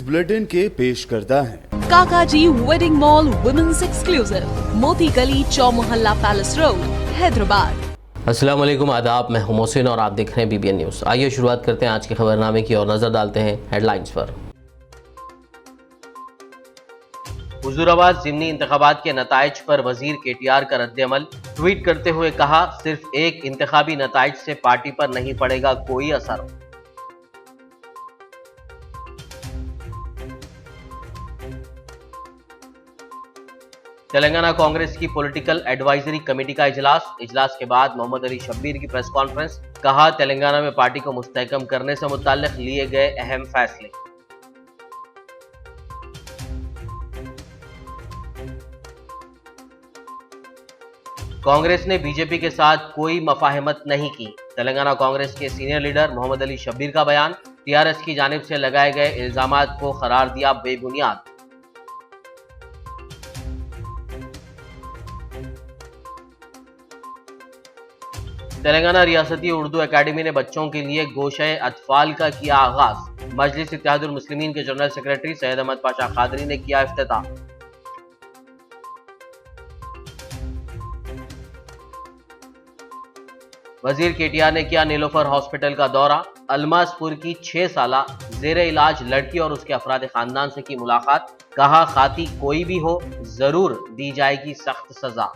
News bulletin के पेश करता है। काकाजी वेडिंग मॉल वुमेन्स एक्सक्लूसिव, मोती गली, चौमुहल्ला पैलेस रोड, हैदराबाद। अस्सलाम वालेकुम, आदाब। मैं हूं मोहसिन और आप देख रहे हैं BBN न्यूज़। आइए शुरुआत करते हैं आज के खबरनामे की और नजर डालते हैं हेडलाइंस पर। हुजूराबाद ज़िमनी इंतखाबात के नताइज पर वजीर KTR का रद्द-ए-अमल। ट्वीट करते हुए कहा, सिर्फ एक इंतखाबी नताइज से पार्टी पर नहीं पड़ेगा कोई असर। तेलंगाना कांग्रेस की पॉलिटिकल एडवाइजरी कमेटी का इजलास के बाद मोहम्मद अली शब्बीर की प्रेस कॉन्फ्रेंस। कहा, तेलंगाना में पार्टी को मुस्तहकम करने से मुताल्लिक लिए गए अहम फैसले। कांग्रेस ने बीजेपी के साथ कोई मफाहमत नहीं की। तेलंगाना कांग्रेस के सीनियर लीडर मोहम्मद अली शब्बीर का बयान। TRS की जानिब से लगाए गए इल्जामात को करार दिया बेबुनियाद। तेलंगाना रियासती उर्दू एकेडमी ने बच्चों के लिए गोशे अतफाल का किया आगाज। मजलिस इत्तेहादुल मुस्लिमीन के जनरल सेक्रेटरी सैयद अहमद पाशा खादरी ने किया इफ्तिताह। वजीर KTR ने किया नीलोफर हॉस्पिटल का दौरा। अलमासपुर की 6 साला जेरे इलाज लड़की और उसके अफराद खानदान से की मुलाकात। कहा, खाती कोई भी हो जरूर दी जाएगी सख्त सजा।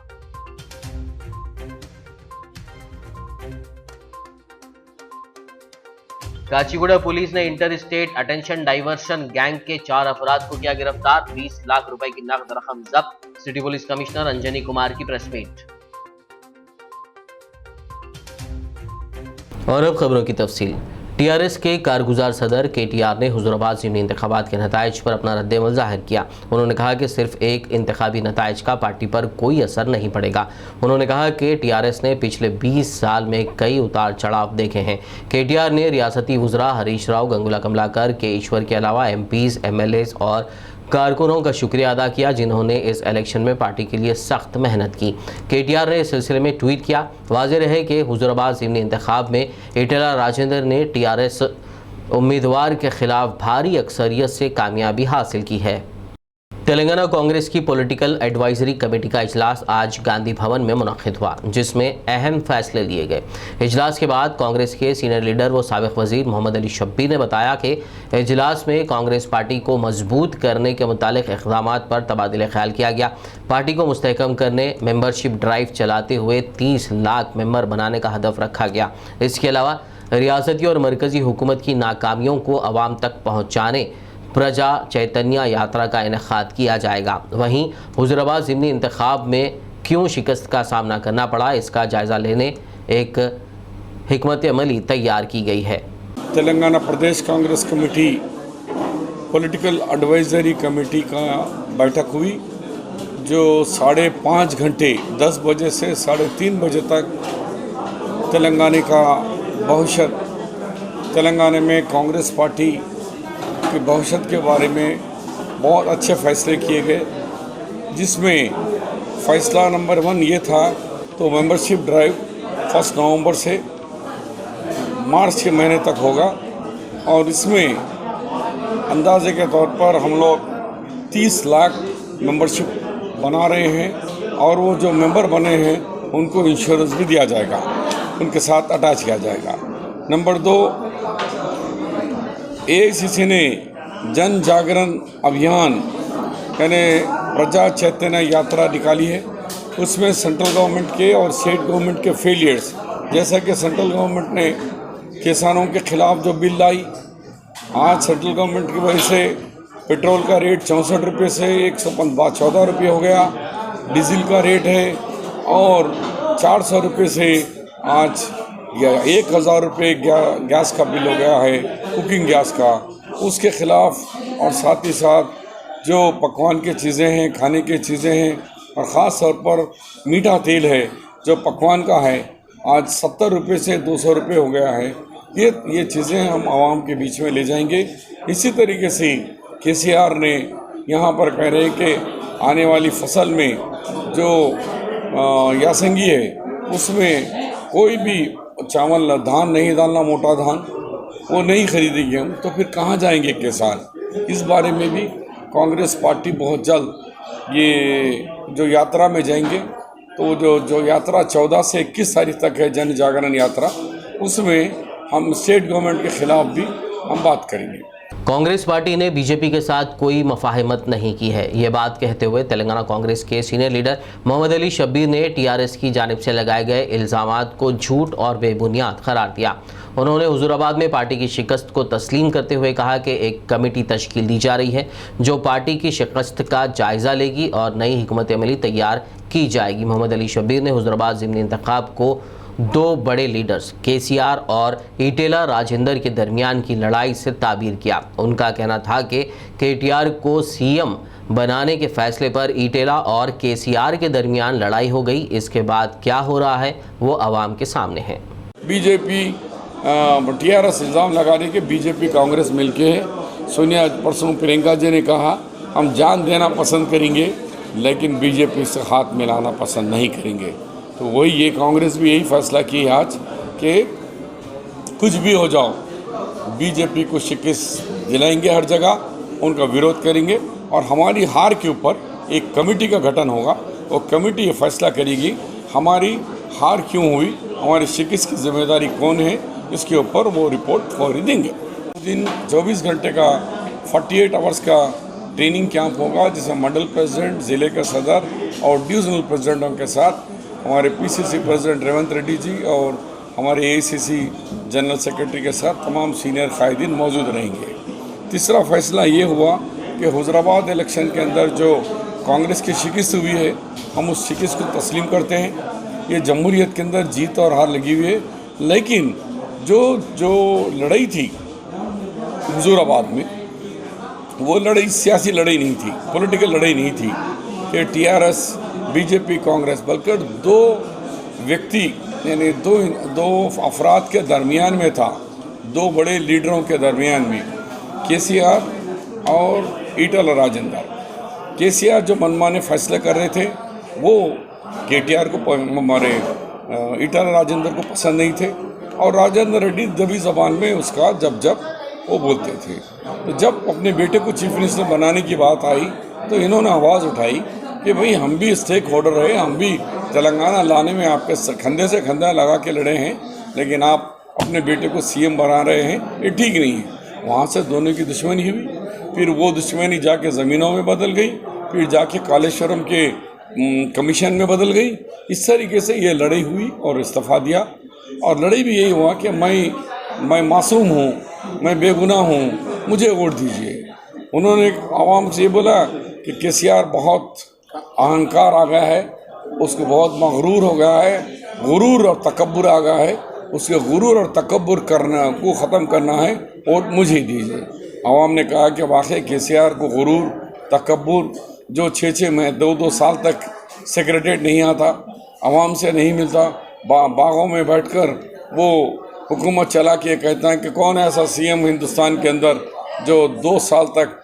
काचीगुड़ा पुलिस ने inter state attention diversion gang के 4 अफराद को किया गिरफ्तार। 20 लाख रुपए की नकद रकम जब्त। City police commissioner Anjani Kumar की प्रेस मीट। और अब खबरों की तफसील। TRS के कारगुजार सदर KTR ने हुजूराबाद ज़िमनी इंतखाबात के नताइज पर अपना रद्द-ए-अमल जाहिर किया। उन्होंने कहा कि सिर्फ एक इंतखाबी नताइज का पार्टी पर कोई असर नहीं पड़ेगा। उन्होंने कहा कि TRS ने पिछले 20 साल में कई उतार चढ़ाव देखे हैं। KTR ने रियासती वुज़रा हरीश राव, गंगुला कमलाकर, के ईश्वर के अलावा MPs, MLAs और कारकुनों का शुक्रिया अदा किया जिन्होंने इस इलेक्शन में पार्टी के लिए सख्त मेहनत की। KTR ने इस सिलसिले में ट्वीट किया, वाज़ेह रहे कि हुजूराबाद ज़िमनी इंतखाब में ईटेला राजेंद्र ने TRS उम्मीदवार के खिलाफ भारी अक्सरियत से कामयाबी हासिल की है। तेलंगाना कांग्रेस की पॉलिटिकल एडवाइजरी कमेटी का इजलास आज गांधी भवन में मुनक्किद हुआ, जिसमें अहम फैसले लिए गए। इजलास के बाद कांग्रेस के सीनियर लीडर व साबिक वजीर मोहम्मद अली शब्बीर ने बताया कि इजलास में कांग्रेस पार्टी को मजबूत करने के मुतालिक इक़दामात पर तबादिले ख्याल किया गया। पार्टी को मुस्तहकम करने मेंबरशिप ड्राइव चलाते हुए 30 लाख मेंबर बनाने का हदफ रखा गया। इसके अलावा रियासती और मरकज़ी हुकूमत की नाकामियों को अवाम तक पहुँचाने प्रजा चैतन्य यात्रा का इनेकाद किया जाएगा। वहीं हुजूराबाद ज़िमनी इंतखाब में क्यों शिकस्त का सामना करना पड़ा, इसका जायज़ा लेने एक हिकमत अमली तैयार की गई है। Telangana Pradesh Congress committee political advisory committee का बैठक हुई, जो 5.5 घंटे 10 बजे से 3:30 बजे तक तेलंगाना का भविष्य, तेलंगाना में कांग्रेस पार्टी के भविष्य के बारे में बहुत अच्छे फैसले किए गए, जिसमें फैसला नंबर 1 ये था तो मेंबरशिप ड्राइव 1 नवंबर से मार्च के महीने तक होगा और इसमें अंदाजे के तौर पर हम लोग 30 लाख मेंबरशिप बना रहे हैं और वो जो मेंबर बने हैं उनको इंश्योरेंस भी दिया जाएगा, उनके साथ अटैच किया जाएगा। नंबर 2, AICC ने जन जागरण अभियान यानी प्रजा चैतन्य यात्रा निकाली है। उसमें सेंट्रल गवर्नमेंट के और स्टेट गवर्नमेंट के फेलियर्स, जैसा कि सेंट्रल गवर्नमेंट ने किसानों के खिलाफ जो बिल लाई, आज सेंट्रल गवर्नमेंट की वजह से पेट्रोल का रेट 64 रुपये से 114 रुपये हो गया, डीजल का रेट है और 400 रुपये से आज 1000 रुपये गैस का बिल हो गया है, कुकिंग गैस का। उसके ख़िलाफ़ और साथ ही साथ जो पकवान की चीज़ें हैं, खाने की चीज़ें हैं और ख़ास तौर पर मीठा तेल है जो पकवान का है, आज 70 रुपये से 200 रुपये हो गया है। ये चीज़ें हम आवाम के बीच में ले जाएंगे। इसी तरीके से KCR ने यहाँ पर कह रहे हैं कि आने वाली फसल में जो यासंगी है उसमें कोई भी चावल धान नहीं डालना, मोटा धान वो नहीं खरीदेंगे हम, तो फिर कहाँ जाएंगे किसान। इस बारे में भी कांग्रेस पार्टी बहुत जल्द ये जो यात्रा में जाएंगे, तो जो यात्रा 14 से 21 तारीख तक है, जन जागरण यात्रा, उसमें हम स्टेट गवर्नमेंट के खिलाफ भी हम बात करेंगे। कांग्रेस पार्टी ने बीजेपी के साथ कोई मुफाहमत नहीं की है। ये बात कहते हुए तेलंगाना कांग्रेस के सीनियर लीडर मोहम्मद अली शब्बीर ने टीआरएस की जानिब से लगाए गए इल्जामात को झूठ और बेबुनियाद करार दिया। उन्होंने हुजूराबाद में पार्टी की शिकस्त को तस्लीम करते हुए कहा कि एक कमेटी तश्कील दी जा रही है जो पार्टी की शिकस्त का जायज़ा लेगी और नई हिकमत अमली तैयार की जाएगी। मोहम्मद अली शब्बीर ने हुजूराबाद ज़िमनी इंतखाब को दो बड़े लीडर्स केसीआर और ईटेला राजेंद्र के दरमियान की लड़ाई से ताबीर किया। उनका कहना था कि केटीआर को सीएम बनाने के फैसले पर ईटेला और केसीआर के दरमियान लड़ाई हो गई। इसके बाद क्या हो रहा है वो अवाम के सामने है। बीजेपी टीआरएस इल्ज़ाम लगाने के बीजेपी कांग्रेस मिलके है। सोनिया परसों प्रियंका जी ने कहा हम जान देना पसंद करेंगे लेकिन बीजेपी से हाथ मिलाना पसंद नहीं करेंगे। तो वही ये कांग्रेस भी यही फैसला की आज कि कुछ भी हो जाओ बीजेपी को शिकस्त दिलाएंगे, हर जगह उनका विरोध करेंगे और हमारी हार के ऊपर एक कमेटी का गठन होगा। वो कमेटी ये फैसला करेगी हमारी हार क्यों हुई, हमारी शिकस्त की जिम्मेदारी कौन है, इसके ऊपर वो रिपोर्ट फौरी देंगे। दिन 24 घंटे का 48 आवर्स का ट्रेनिंग कैंप होगा जिसमें मंडल प्रेसिडेंट, ज़िले के सदर और डिविजनल प्रेसिडेंटों के साथ हमारे पीसीसी प्रेसिडेंट रेवंत रेड्डी जी और हमारे एआईसीसी जनरल सेक्रेटरी के साथ तमाम सीनियर कायदीन मौजूद रहेंगे। तीसरा फैसला ये हुआ कि हुजूराबाद इलेक्शन के अंदर जो कांग्रेस की शिकस्त हुई है, हम उस शिकस्त को तस्लीम करते हैं। ये जमहूरियत के अंदर जीत और हार लगी हुई है, लेकिन जो लड़ाई थी हुजूराबाद में, वो लड़ाई सियासी लड़ाई नहीं थी, पॉलिटिकल लड़ाई नहीं थी कि टीआरएस बीजेपी कांग्रेस, बल्कि दो व्यक्ति यानी दो अफराद के दरमियान में था, दो बड़े लीडरों के दरमियान में, केसीआर और ईटेला राजेंद्र। केसीआर जो मनमाने फैसले कर रहे थे वो केटीआर को, हमारे ईटेला राजेंद्र को पसंद नहीं थे और राजेंद्र रेड्डी दबी ज़बान में उसका जब वो बोलते थे। तो जब अपने बेटे को चीफ मिनिस्टर बनाने की बात आई तो इन्होंने आवाज़ उठाई कि भाई हम भी स्टेक होल्डर रहे, हम भी तेलंगाना लाने में आपके कंधे से कंधा लगा के लड़े हैं, लेकिन आप अपने बेटे को सीएम बना रहे हैं, ये ठीक नहीं है। वहाँ से दोनों की दुश्मनी हुई, फिर वो दुश्मनी जाके ज़मीनों में बदल गई, फिर जाके कालेश्वरम के कमीशन में बदल गई। इस तरीके से ये लड़ाई हुई और इस्तीफ़ा दिया। और लड़ाई भी यही हुआ कि मैं मासूम हूँ, मैं बेगुनाह हूँ, मुझे वोट दीजिए। उन्होंने आवाम से ये बोला कि केसीआर बहुत अहंकार आ गया है, उसको बहुत मगरूर हो गया है, गुरूर और तकब्बुर आ गया है, उसके गुरूर और तकब्बुर करना को ख़त्म करना है, वोट मुझे दीजिए। आवाम ने कहा कि वाकई केसीआर को गुरूर तकब्बुर जो 6 महीने 2 साल तक सेक्रेटरीट नहीं आता, आवाम से नहीं मिलता, बागों में बैठकर वो हुकूमत चला के कहता है कि कौन ऐसा सीएम हिंदुस्तान के अंदर जो 2 साल तक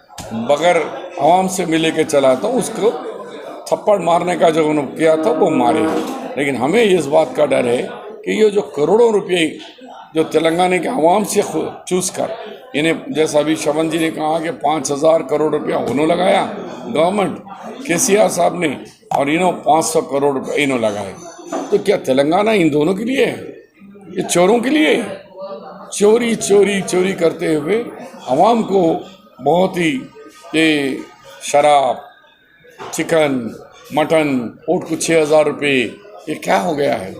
बगैर आवाम से मिले के चला, तो उसको थप्पड़ मारने का जो उन्होंने किया था वो मारे। लेकिन हमें इस बात का डर है कि ये जो करोड़ों रुपए जो तेलंगाना के आवाम से चूस कर, इन्हें जैसा अभी शवन जी ने कहा कि 5000 करोड़ रुपया उन्होंने लगाया गवर्नमेंट केसीआर साहब ने, और इन्होंने 500 करोड़ रुपये इन्होंने लगाए। तो क्या तेलंगाना इन दोनों के लिए है? ये चोरों के लिए? चोरी करते हुए आवाम को बहुत ही ये शराब, चिकन, मटन, वोट को 6000 रुपये, ये क्या हो गया है?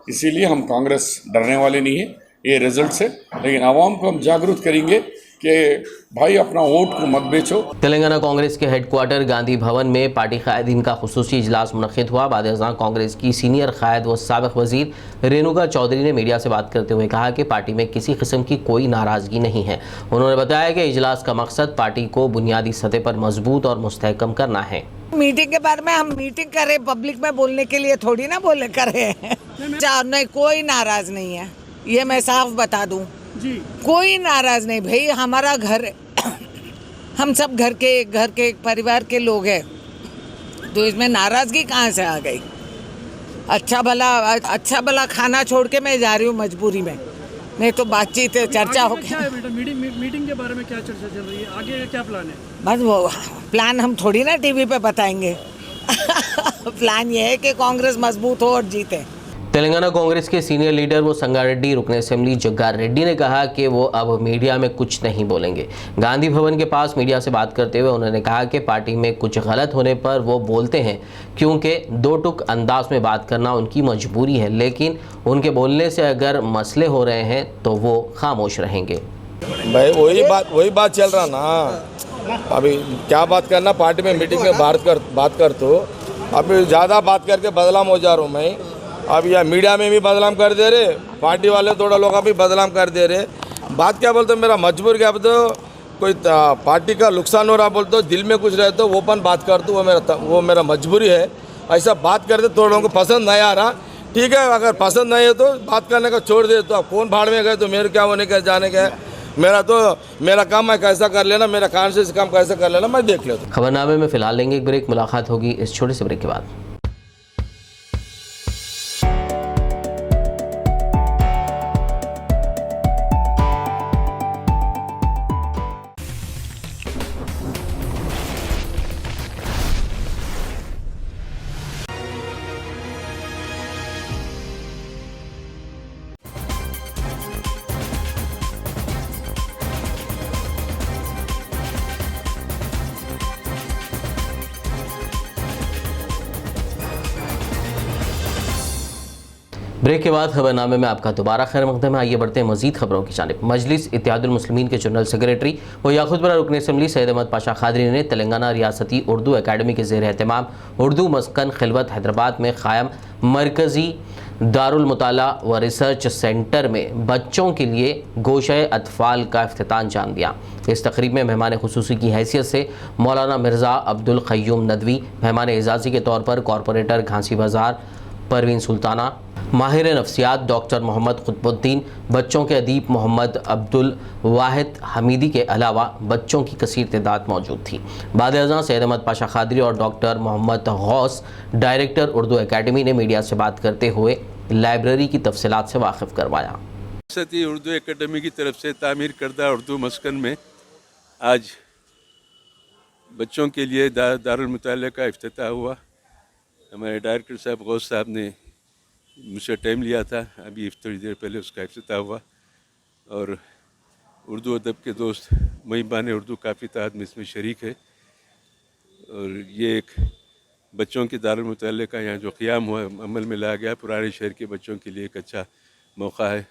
इसीलिए हम कांग्रेस डरने वाले नहीं है ये रिजल्ट से, लेकिन आवाम को हम जागरूक करेंगे कि भाई अपना वोट को मत बेचो। तेलंगाना कांग्रेस के हेडक्वार्टर गांधी भवन में पार्टी कायदीन का खुसूसी इजलास मुनक्किद हुआ। बाद-ए-ज़ां कांग्रेस की सीनियर कायद व साबिक़ वज़ीर रेणुका चौधरी ने मीडिया से बात करते हुए कहा कि पार्टी में किसी किस्म की कोई नाराज़गी नहीं है। उन्होंने बताया कि इजलास का मकसद पार्टी को बुनियादी सतह पर मजबूत और मुस्तहकम करना है। मीटिंग के बारे में हम मीटिंग करें, पब्लिक में बोलने के लिए थोड़ी ना बोले करे। नहीं, कोई नाराज नहीं है, ये मैं साफ बता दूं जी, कोई नाराज नहीं। भाई हमारा घर, हम सब घर के परिवार के लोग हैं, तो इसमें नाराजगी कहाँ से आ गई? अच्छा भला खाना छोड़ के मैं जा रही हूँ मजबूरी में, नहीं तो बातचीत है, चर्चा हो क्या है बेटा, मीटिंग के बारे में क्या चर्चा चल रही है, आगे क्या प्लान है? बस वो प्लान हम थोड़ी ना टीवी पे बताएंगे प्लान ये है कि कांग्रेस मजबूत हो और जीते। तेलंगाना कांग्रेस के सीनियर लीडर वो संगारेड्डी रुकन असेंबली जग्गा रेड्डी ने कहा कि वो अब मीडिया में कुछ नहीं बोलेंगे। गांधी भवन के पास मीडिया से बात करते हुए उन्होंने कहा कि पार्टी में कुछ गलत होने पर वो बोलते हैं, क्योंकि दो टुक अंदाज में बात करना उनकी मजबूरी है, लेकिन उनके बोलने से अगर मसले हो रहे हैं तो वो खामोश रहेंगे। भाई वही बात चल रहा ना, अभी क्या बात करना, पार्टी में मीटिंग में बात कर तो अभी ज़्यादा बात करके बदनाम हो जा रहा हूँ मैं। अब यह मीडिया में भी बदनाम कर दे रहे, पार्टी वाले थोड़ा लोग भी बदनाम कर दे रहे। बात क्या बोलते, मेरा मजबूर क्या बोलते, कोई पार्टी का नुकसान हो रहा बोलते, दिल में कुछ रहे तो ओपन बात कर दो, वो मेरा मजबूरी है। ऐसा बात करते थोड़ा लोगों को पसंद नहीं आ रहा, ठीक है, अगर पसंद नहीं है तो बात करने का छोड़ दे। तो अब कौन भाड़ में गए तो मेरे क्या होने का जाने का है, मेरा काम मैं कैसा कर लेना, मेरा कॉन्शियस काम कैसा कर लेना मैं देख लेता हूँ। खबरनामे में फिलहाल लेंगे एक ब्रेक, मुलाकात होगी इस छोटे से ब्रेक के बाद। ब्रेक के बाद खबरनामे में आपका दोबारा खैर मकदम है। आइए बढ़ते हैं मजीद खबरों की जानिब। मजलिस इत्तेहादुल मुस्लिमीन के जनरल सेक्रेटरी व याकुतपुरा रुकन असेंबली सैयद अहमद पाशा खादरी ने तेलंगाना रियासती उर्दू अकेडमी के ज़ेर एहतमाम उर्दू मस्कन खिलवत हैदराबाद में क़ायम मरकज़ी दारुल मुताला व रिसर्च सेंटर में बच्चों के लिए गोशे अतफ़ाल का इफ्तिताम जान दिया। इस तकरीब में मेहमान खुसूसी की हैसियत से मौलाना मिर्ज़ा अब्दुल क़य्यूम नदवी, मेहमान एजाज़ी के तौर पर कॉरपोरेटर घासी बाज़ार परवीन सुल्ताना, माहिर नफ्सियात डॉक्टर मोहम्मद कुतुबुद्दीन, बच्चों के अदीब मोहम्मद अब्दुल वाहिद हमीदी के अलावा बच्चों की कसीर तादाद मौजूद थी। बाद-ए-अज़ां सैयद अहमद पाशा खादरी और doctor Mohammad Ghouse, director Urdu academy ने मीडिया से बात करते हुए लाइब्रेरी की तफसीलात से वाकिफ़ करवाया। उर्दू अकेडमी की तरफ से तामीर करदा उर्दू मस्कन में आज बच्चों के लिए दारुल मुताला का इफ्तिताह हुआ। हमारे डायरेक्टर साहब गौस साहब ने मुझसे टाइम लिया था, अभी थोड़ी देर पहले उसका इफ्तिताह हुआ। और उर्दू अदब के दोस्त महिबान उर्दू काफ़ी तादाद में इसमें शरीक है। और ये एक बच्चों के दारुल मुताला का यहाँ जो क़याम हुआ अमल में लाया गया, पुराने शहर के बच्चों के लिए एक अच्छा मौका है।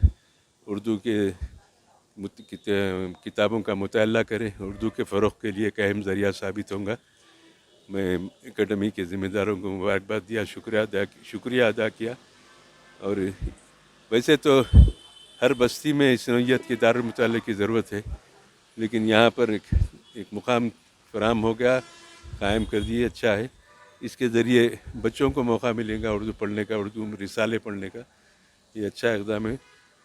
उर्दू के किताबों का मुताला करें, उर्दू के फ़रोग़ के लिए एक अहम ज़रिया साबित होगा। मैं एकेडमी के ज़िम्मेदारों को मुबारकबाद दिया, शुक्रिया अदा किया। और वैसे तो हर बस्ती में इस नौइयत के दारुल मुताले की ज़रूरत है, लेकिन यहाँ पर एक मुकाम फराहम हो गया, कायम कर दिए, अच्छा है। इसके ज़रिए बच्चों को मौका मिलेगा उर्दू पढ़ने का, उर्दू रिसाले पढ़ने का, ये अच्छा इक़दाम है।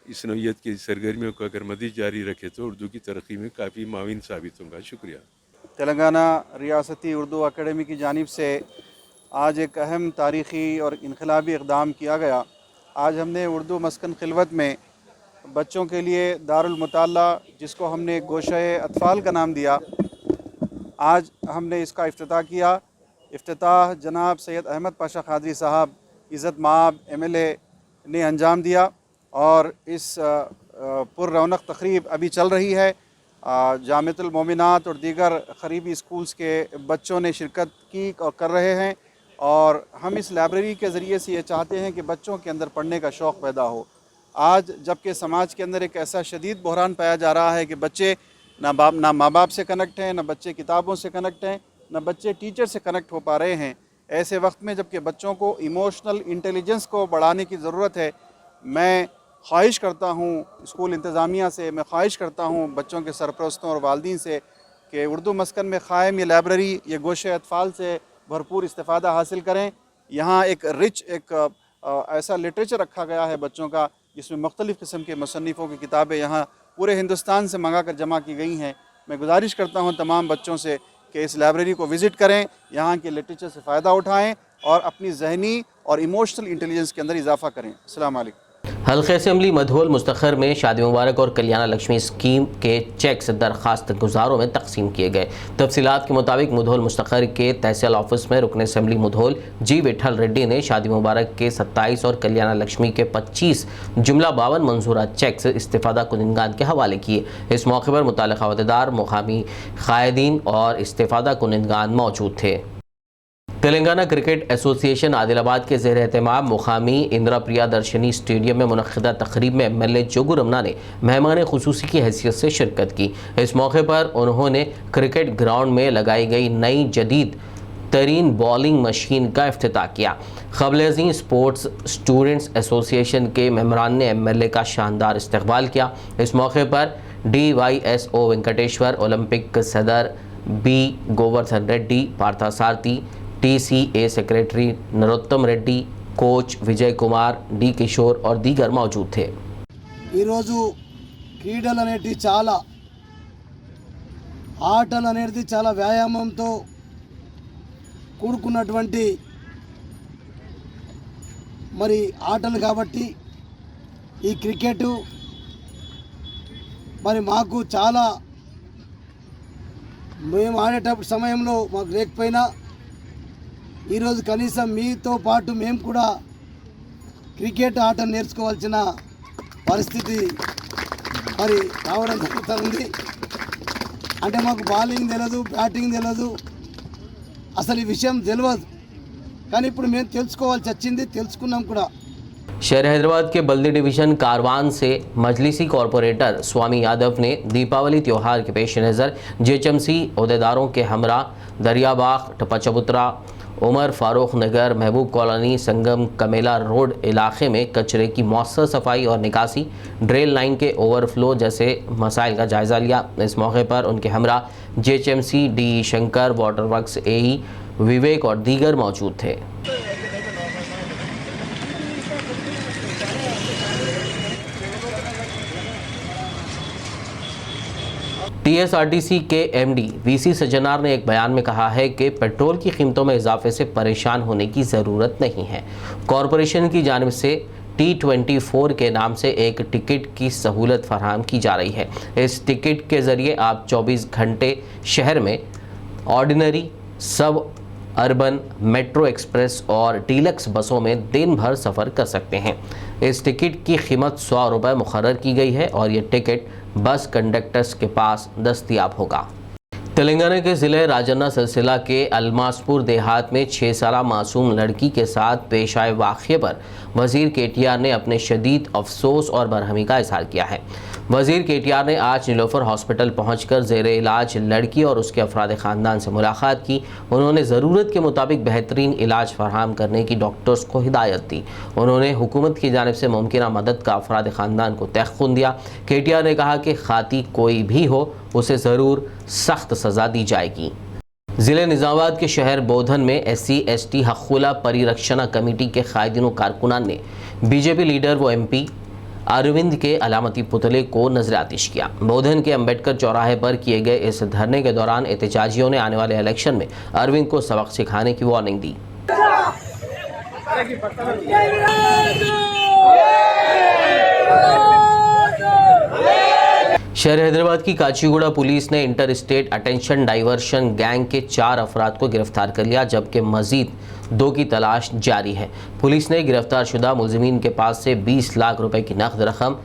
इस नौइयत की सरगर्मियों को अगर मज़ीद जारी रखे तो उर्दू की तरक्की में काफ़ी माविन साबित होगा। शुक्रिया। तेलंगाना रियासती उर्दू अकेडमी की जानिब से आज एक अहम तारीख़ी और इनकलाबी इक़दाम किया गया। आज हमने उर्दू मस्कन खिलवत में बच्चों के लिए दारुल मुताला, जिसको हमने गोशे अतफ़ाल का नाम दिया, आज हमने इसका इफ्तिताह किया। इफ्तिताह जनाब सैयद अहमद पाशा खादरी साहब इज़्ज़त माब MLA ने अंजाम दिया और इस पुर-रौनक तक़रीब अभी चल रही है। जामिअतुल मोमिनात और दीगर क़रीबी स्कूल्स के बच्चों ने शिरकत की और कर रहे हैं। और हम इस लाइब्रेरी के ज़रिए से ये चाहते हैं कि बच्चों के अंदर पढ़ने का शौक़ पैदा हो। आज जबकि समाज के अंदर एक ऐसा शदीद बहरान पाया जा रहा है कि बच्चे ना माँ बाप से कनेक्ट हैं, ना बच्चे किताबों से कनेक्ट हैं, ना बच्चे टीचर से कनेक्ट हो पा रहे हैं। ऐसे वक्त में जबकि बच्चों को इमोशनल इंटेलिजेंस को बढ़ाने की ज़रूरत है, मैं ख्वाहिश करता हूँ स्कूल इंतज़ामिया से, मैं ख्वाहिश करता हूँ बच्चों के सरपरस्तों और वालिदीन से कि उर्दू मस्कन में क़ायम ये लाइब्रेरी, ये गोशे अतफ़ाल से भरपूर इस्तिफ़ादा हासिल करें। यहाँ एक रिच ऐसा लिटरेचर रखा गया है बच्चों का, जिसमें मुख्तलिफ़ किस्म के मुसन्निफ़ों की किताबें यहाँ पूरे हिंदुस्तान से मंगा कर जमा की गई हैं। मैं गुजारिश करता हूँ तमाम बच्चों से कि इस लाइब्रेरी को विज़िट करें, यहाँ के लिटरेचर से फ़ायदा उठाएँ और अपनी ज़हनी और इमोशनल इंटेलिजेंस के अंदर इजाफ़ा करें। अस्सलाम वालेकुम। हल्के असेंबली मधोल मुस्तखर में शादी मुबारक और कल्याण लक्ष्मी स्कीम के चेक्स दरखास्त गुजारों में तकसीम किए गए। तफसीलात के मुताबिक मुधोल मुस्तखर के तहसील ऑफिस में रुकन असेंबली मुधोल जी विठल रेड्डी ने शादी मुबारक के 27 और कल्याण लक्ष्मी के 25 जुमला 52 मंजूरा चेक्स इस्तेफादा कुनिंदगान के हवाले किए। इस मौके पर मुताल्लिक़ा अहदेदार, मुकामी कायदीन और इस्तेफादा कुनिंदगान मौजूद थे। तेलंगाना क्रिकेट एसोसिएशन आदिलाबाद के ज़ेर एहतमाम मुकामी इंदिरा प्रियदर्शनी स्टेडियम में मुनक़्क़िदा तक़रीब में MLA जोगू रमना ने मेहमान खुसूसी की हैसियत से शिरकत की। इस मौके पर उन्होंने क्रिकेट ग्राउंड में लगाई गई नई जदीद तरीन बॉलिंग मशीन का इफ्तिताह किया। क़ब्ल-ए-ज़ीं स्पोर्ट्स स्टूडेंट्स एसोसिएशन के मेम्बरान ने MLA का शानदार इस्तक़बाल किया। इस मौके पर DYSO वेंकटेश्वर, ओलंपिक सदर B Govardhan Reddy, Parthasarathi, TCA secretary Narottam Reddy, coach Vijay Kumar, D Kishore और दीगर मौजूद थे। క్రీడలు అనేటి చాలా ఆటలు అనేది చాలా వ్యాయామంతో కూడుకున్నటువంటి మరి ఆటలు కాబట్టి ఈ క్రికెట్ మరి మాకు చాలా మేము ఆడేటప్పుడు సమయంలో మాకు లేకపోయినా ఈరోజు కనీసం మీతో పాటు మేము కూడా క్రికెట్ ఆట నేర్చుకోవాల్సిన పరిస్థితి మరి రావడం జరుగుతుంది. అంటే మాకు బౌలింగ్ తెలియదు, బ్యాటింగ్ తెలియదు, అసలు ఈ విషయం తెలియదు. కానీ ఇప్పుడు మేము తెలుసుకోవాల్సి వచ్చింది, తెలుసుకున్నాం కూడా. शहर हैदराबाद के बल्दी डिवीज़न कारवान से मजलिसी कॉरपोरेटर स्वामी यादव ने दीपावली त्यौहार के पेश नज़र JHMC अहदेदारों के हमरा दरियाबाग, टप्पा चबूतरा, उमर फारूक नगर, महबूब कॉलोनी, संगम कमेला रोड इलाके में कचरे की मौसर सफाई और निकासी, ड्रेन लाइन के ओवरफ्लो जैसे मसाइल का जायज़ा लिया। इस मौके पर उनके हमरा JHMC DE Shankar, water works AE विवेक और दीगर मौजूद थे। TSRTC के MD VC सज्जनार ने एक बयान में कहा है कि पेट्रोल की कीमतों में इजाफे से परेशान होने की ज़रूरत नहीं है। कॉरपोरेशन की जानिब से T24 के नाम से एक टिकट की सहूलत फराहम की जा रही है। इस टिकट के ज़रिए आप 24 घंटे शहर में ऑर्डिनरी, सब अर्बन, मेट्रो एक्सप्रेस और डीलक्स बसों में दिन भर सफ़र कर सकते हैं। इस टिकट की कीमत 100 रुपये मुकर्रर की गई है और ये टिकट बस कंडक्टर्स के पास दस्तयाब होगा। तेलंगाना के ज़िले राजन्ना सिलसिला के अलमासपुर देहात में 6 साला मासूम लड़की के साथ पेश आए वाक़ये पर वज़ीर KTR ने अपने शदीद अफसोस और बरहमी का इज़हार किया है। वज़ीर KTR ने आज नीलोफर हॉस्पिटल पहुंचकर ज़ेरे इलाज लड़की और उसके अफराद ख़ानदान से मुलाकात की। उन्होंने ज़रूरत के मुताबिक बेहतरीन इलाज फराहम करने की डॉक्टर्स को हिदायत दी। उन्होंने हुकूमत की जानिब से मुमकिन मदद का अफराद ख़ानदान को तयक़्क़ुन दिया। KTR ने कहा कि खाती कोई भी हो उसे ज़रूर सख्त सज़ा दी जाएगी। ज़िले निज़ामाबाद के शहर बोधन में SC/ST हक़ुला परिरक्षणा कमेटी के कायदीन कारकुनान ने BJP लीडर व MP अरविंद के अलामती पुतले को नजर आतिश किया। बोधन के अम्बेडकर चौराहे पर किए गए इस धरने के दौरान एहतजाजियों ने आने वाले इलेक्शन में अरविंद को सबक सिखाने की वार्निंग दी। शहर हैदराबाद की काचीगुड़ा पुलिस ने inter state attention diversion gang के 4 अफराद को गिरफ्तार कर लिया, जबकि मजीद 2 की तलाश जारी है। पुलिस ने गिरफ्तार शुदा मुलजिमीन के पास से 20 लाख रुपए की नकद रकम,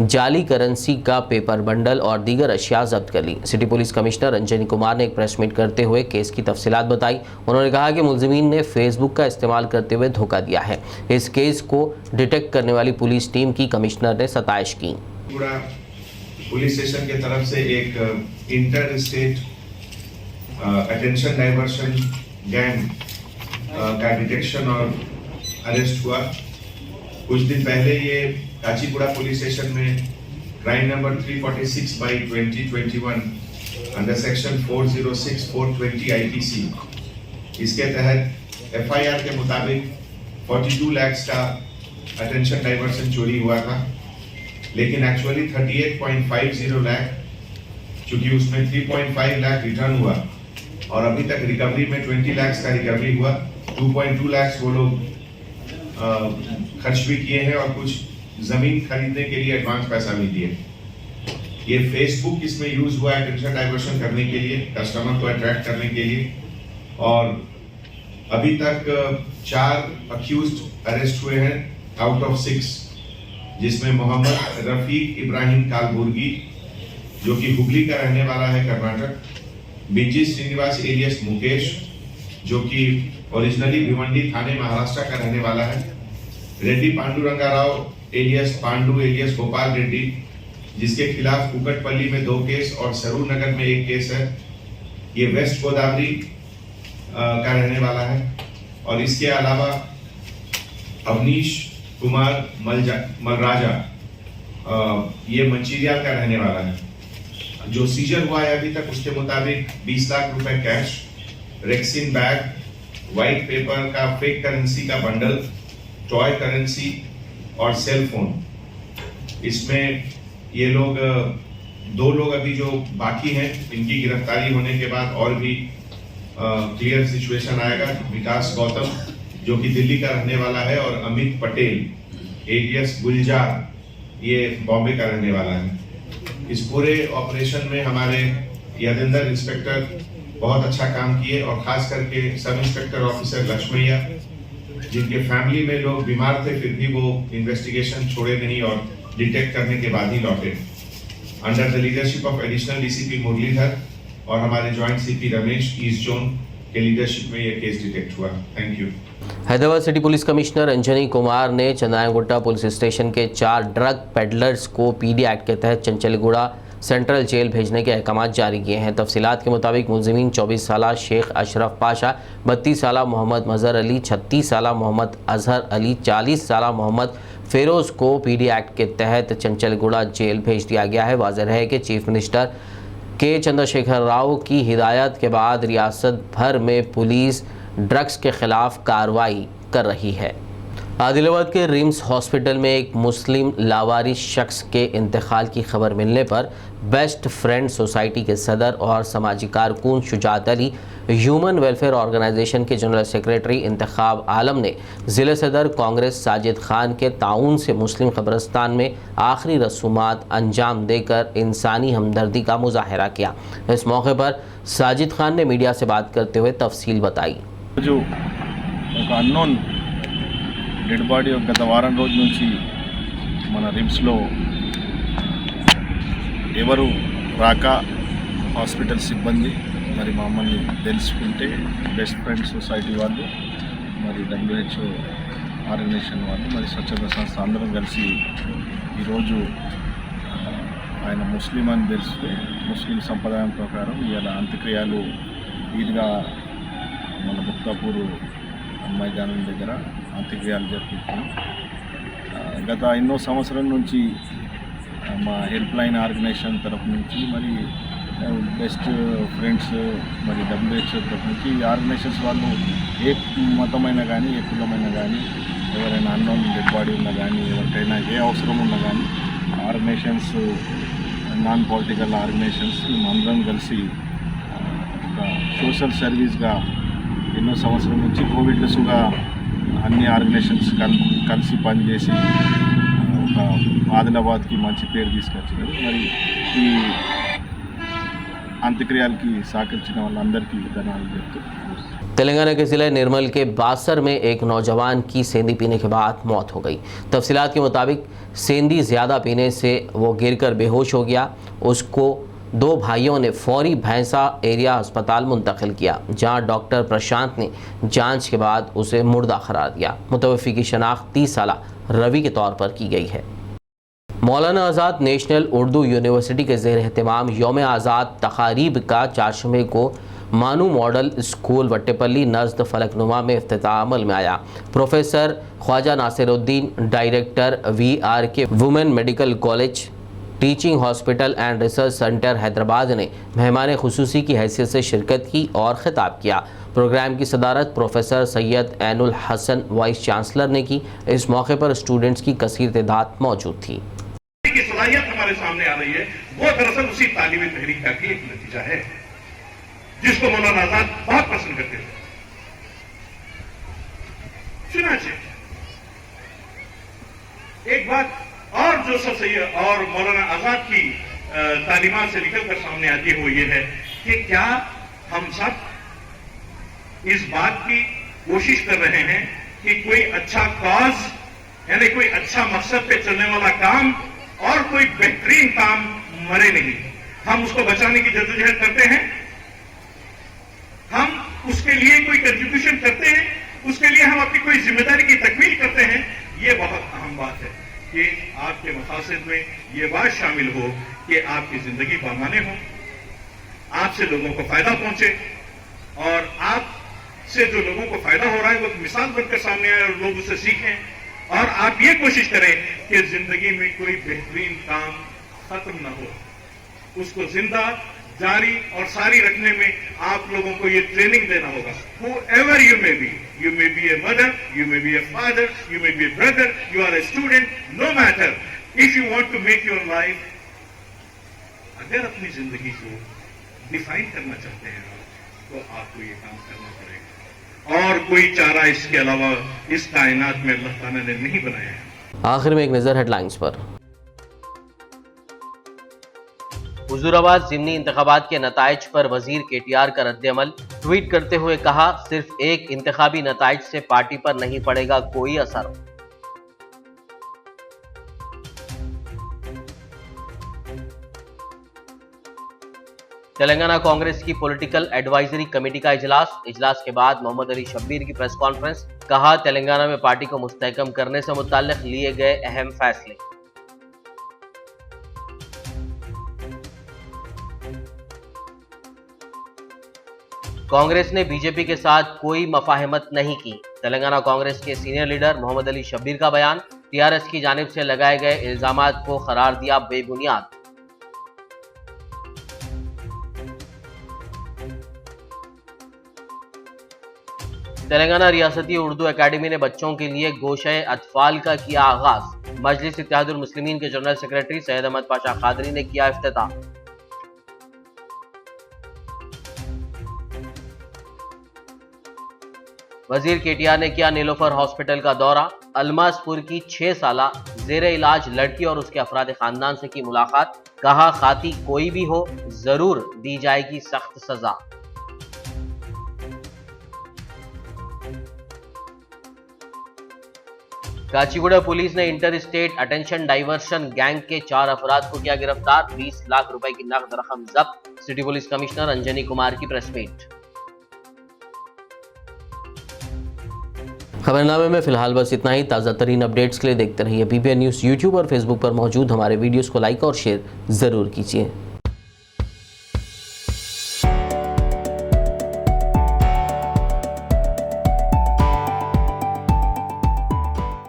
जाली करेंसी का पेपर बंडल और दीगर अशिया जब्त कर ली। City police commissioner Anjani Kumar ने एक प्रेस मीट करते हुए केस की तफसीलात बताई। उन्होंने कहा कि मुलजिमीन ने फेसबुक का इस्तेमाल करते हुए धोखा दिया है। इस केस को डिटेक्ट करने वाली पुलिस टीम की कमिश्नर ने सताइश की। पुलिस स्टेशन की तरफ से एक inter state attention diversion gang का डिटेक्शन और अरेस्ट हुआ। कुछ दिन पहले ये काचीगुड़ा पुलिस स्टेशन में crime number 346/2021 under section 406/420 IPC इसके तहत FIR के मुताबिक 42 लाख का अटेंशन डाइवर्शन चोरी हुआ था, लेकिन एक्चुअली 38.50 लाख, चूंकि उसमें 3.5 लाख रिटर्न हुआ और अभी तक रिकवरी में 20 लाख का रिकवरी हुआ। 2.2 लाख वो लोग खर्च भी किए हैं और कुछ जमीन खरीदने के लिए एडवांस पैसा भी दिए। ये फेसबुक इसमें यूज हुआ है टेंशन डाइवर्शन करने के लिए, कस्टमर को अट्रैक्ट करने के लिए। और अभी तक 4 अक्यूज्ड अरेस्ट हुए हैं आउट ऑफ 6, जिसमें मोहम्मद रफीक इब्राहिम कालबुर्गी जो कि हुगली का रहने वाला है कर्नाटक, बिजी श्रीनिवास एलियस मुकेश जो कि ओरिजिनली भिवंडी थाने महाराष्ट्र का रहने वाला है, रेड्डी पांडुरंगा राव एलियस पांडु एलियस गोपाल रेड्डी जिसके खिलाफ कुकटपल्ली में 2 केस और सरूर नगर में 1 केस है। ये वेस्ट गोदावरी का रहने वाला है। और इसके अलावा अवनीश कुमार मलराजा ये मंचिरियाल का रहने वाला है। जो सीजर हुआ है अभी तक उसके मुताबिक 20 लाख रुपए cash, Rexin bag, white paper का फेक करेंसी का बंडल, टॉय करेंसी और सेल फोन। इसमें ये लोग 2 लोग अभी जो बाकी हैं, इनकी गिरफ्तारी होने के बाद और भी क्लियर सिचुएशन आएगा। विकास गौतम जो कि दिल्ली का रहने वाला है और अमित पटेल एलियस गुलजार ये बॉम्बे का रहने वाला है। इस पूरे ऑपरेशन में हमारे यादेंद्र इंस्पेक्टर बहुत अच्छा काम किए और खास करके सब इंस्पेक्टर ऑफिसर लक्ष्मैया जिनके फैमिली में लोग बीमार थे फिर भी वो इन्वेस्टिगेशन छोड़े नहीं और डिटेक्ट करने के बाद ही लौटे। Under the leadership of additional DCP Muralidhar और हमारे joint CP Ramesh east zone के लीडरशिप में ये केस डिटेक्ट हुआ। Thank you. Hyderabad city police commissioner Anjani Kumar ने चंद्रायनगुट्टा पुलिस स्टेशन के 4 ड्रग पेडलर्स को पीडी एक्ट के तहत चंचलगुड़ा सेंट्रल जेल भेजने के अहकाम जारी किए हैं। तफसीलात के मुताबिक मुलजिमीन 24 साला शेख अशरफ पाशा, 32 साला मोहम्मद मजहर अली, 36 साला मोहम्मद अजहर अली, 40 साला मोहम्मद फेरोज़ को पीडी एक्ट के तहत चंचलगुड़ा जेल भेज दिया गया है। वाज़ेह है कि चीफ मिनिस्टर के चंद्रशेखर राव की हिदायत के बाद रियासत भर में पुलिस ड्रग्स के खिलाफ कार्रवाई कर रही है। आदिलाबाद के रिम्स हॉस्पिटल में एक मुस्लिम लावारिस शख्स के इंतकाल की खबर मिलने पर बेस्ट फ्रेंड सोसाइटी के सदर और समाजी कारकुन Shujat Ali, human welfare organisation के जनरल सेक्रेटरी इंतखाब आलम ने ज़िले सदर कांग्रेस साजिद खान के ताउन से मुस्लिम कब्रिस्तान में आखिरी रसूमात अंजाम देकर इंसानी हमदर्दी का मुजाहरा किया। इस मौके पर साजिद खान ने मीडिया से बात करते हुए तफसील बताई। जो अननोन డెడ్ బాడీ గత వారం రోజు నుంచి మన రిమ్స్లో ఎవరు రాక హాస్పిటల్ సిబ్బంది మరి మమ్మల్ని తెలుసుకుంటే బెస్ట్ ఫ్రెండ్ సొసైటీ వాళ్ళు మరి WHO ఆర్గనైజేషన్ వాళ్ళు మరి స్వచ్ఛంద సంస్థ అందరం కలిసి ఈరోజు ఆయన ముస్లిం అని తెలిస్తే ముస్లిం సంప్రదాయం ప్రకారం ఇవాళ అంత్యక్రియలు ఈద్గా మన ముక్తాపూర్ మైదానం దగ్గర అంత్యక్రియలు జరిపిస్తున్నాం. గత ఎన్నో సంవత్సరాల నుంచి మా హెల్ప్ లైన్ ఆర్గనైజేషన్ తరఫు నుంచి మరి బెస్ట్ ఫ్రెండ్స్ మరి WHO తరఫు నుంచి ఈ ఆర్గనైజేషన్స్ వాళ్ళు ఏ మతమైనా కానీ ఏ కులమైనా కానీ ఎవరైనా అన్నోన్ డెడ్ బాడీ ఉన్నా కానీ ఎవరికైనా ఏ అవసరం ఉన్నా కానీ ఆర్గనైజేషన్స్ నాన్ పొలిటికల్ ఆర్గనైజేషన్స్ అందరం కలిసి ఒక సోషల్ సర్వీస్గా ఎన్నో సంవత్సరాల నుంచి కోవిడ్లెస్గా అన్ని ఆర్గనైజేషన్స్ కలిసి పనిచేసి ఒక ఆదిలాబాద్కి మంచి పేరు తీసుకొచ్చినారు. మరి ఈ అంత్యక్రియలకి సహకరించిన వాళ్ళందరికీ ధన్యవాదాలు చెప్తూ तेलंगाना के ज़िले निर्मल के बासर में एक नौजवान की सेंधी पीने के बाद मौत हो गई। तफसीलात के मुताबिक सेंधी ज़्यादा पीने से वो गिरकर बेहोश हो गया। उसको 2 भाइयों ने फौरी भैंसा एरिया अस्पताल मुंतकिल किया, जहां डॉक्टर प्रशांत ने जांच के बाद उसे मुर्दा करार दिया। मुतवफ़ी की शनाख्त 30 साला रवि के तौर पर की गई है। मौलाना आज़ाद नेशनल उर्दू यूनिवर्सिटी के ज़ेर एहतमाम यौम आज़ाद तकारीब का 4 मई को मानू मॉडल स्कूल वट्टेपल्ली नज़द फलकनुमा में इफ्तिताह अमल में आया। Professor Khaja Nasiruddin, director VRK women medical college, teaching hospital and research centre Hyderabad ने मेहमान खुसूसी की हैसियत से शिरकत की और खिताब किया। प्रोग्राम की सदारत professor Syed Ainul Hasan vice chancellor ने की। इस मौके पर स्टूडेंट्स की कसीर तादाद मौजूद थी। सलाहियत हमारे सामने आ रही है, वो दरअसल उसी तालीमी तहरीक का एक नतीजा है जिसको मौलाना आजाद बहुत पसंद करते थे। सुना चाहिए एक बात जोसेफ सैयद और मौलाना आजाद की तालीमात से निकलकर सामने आती है वो ये है कि क्या हम सब इस बात की कोशिश कर रहे हैं कि कोई अच्छा कॉज यानी कोई अच्छा मकसद पे चलने वाला काम और कोई बेहतरीन काम मरे नहीं, हम उसको बचाने की जद्दोजहद करते हैं, हम उसके लिए कोई कंट्रीब्यूशन करते हैं, उसके लिए हम अपनी कोई जिम्मेदारी की तकमील करते हैं। ये बहुत अहम बात है कि आपके मकासद में ये बात शामिल हो कि आपकी जिंदगी बमाने हो, आपसे लोगों को फायदा पहुंचे और आपसे जो लोगों को फायदा हो रहा है वो मिसाल बनकर सामने आए और लोग उससे सीखें और आप ये कोशिश करें कि जिंदगी में कोई बेहतरीन काम खत्म ना हो, उसको जिंदा जारी और सारी रखने में आप लोगों को ये ट्रेनिंग देना होगा। Whoever you may be a mother, you may be a father, you may be a brother, you are a student, no matter, if you want to make your life, अगर अपनी जिंदगी को डिफाइन करना चाहते हैं तो आपको ये काम करना पड़ेगा और कोई चारा इसके अलावा इस कायनात में अल्लाह ताला ने नहीं बनाया है। आखिर में एक नज़र हेडलाइंस पर। हुजूराबाद ज़िमनी इंतखाबात के नताइज पर वजीर केटीआर का रद्द-ए-अमल। ट्वीट करते हुए कहा, सिर्फ एक इंतखाबी नताइज से पार्टी पर नहीं पड़ेगा कोई असर। तेलंगाना कांग्रेस की पॉलिटिकल एडवाइजरी कमेटी का इजलास के बाद मोहम्मद अली शब्बीर की प्रेस कॉन्फ्रेंस। कहा, तेलंगाना में पार्टी को मुस्तहकम करने से मुताल्लिक लिए गए अहम फैसले। कांग्रेस ने बीजेपी के साथ कोई मफाहमत नहीं की। तेलंगाना कांग्रेस के सीनियर लीडर मोहम्मद अली शब्बीर का बयान। टीआरएस की जानिब से लगाए गए इल्जामात को करार दिया बेबुनियाद। तेलंगाना रियासती उर्दू एकेडमी ने बच्चों के लिए गोशे अतफाल का किया आगाज। मजलिस इत्तेहादुल मुस्लिमीन के जनरल सेक्रेटरी सैयद अहमद पाशा खादरी ने किया इफ्तिताह। वजीर केटीआर ने किया नीलोफर हॉस्पिटल का दौरा। अलमासपुर की 6 साला जेर इलाज लड़की और उसके अफराद खानदान से की मुलाकात। कहा, खाती कोई भी हो जरूर दी जाएगी सख्त सजा। काचीगुड़ा पुलिस ने inter state attention diversion gang के 4 अफराद को किया गिरफ्तार। 20 लाख रुपए की नकद रकम जब्त। City police commissioner Anjani Kumar की प्रेस मीट। खबरनामे में फिलहाल बस इतना ही। ताज़ा तरीन अपडेट्स के लिए देखते रहिए PPN न्यूज़। यूट्यूब और फेसबुक पर मौजूद हमारे वीडियोस को लाइक और शेयर ज़रूर कीजिए।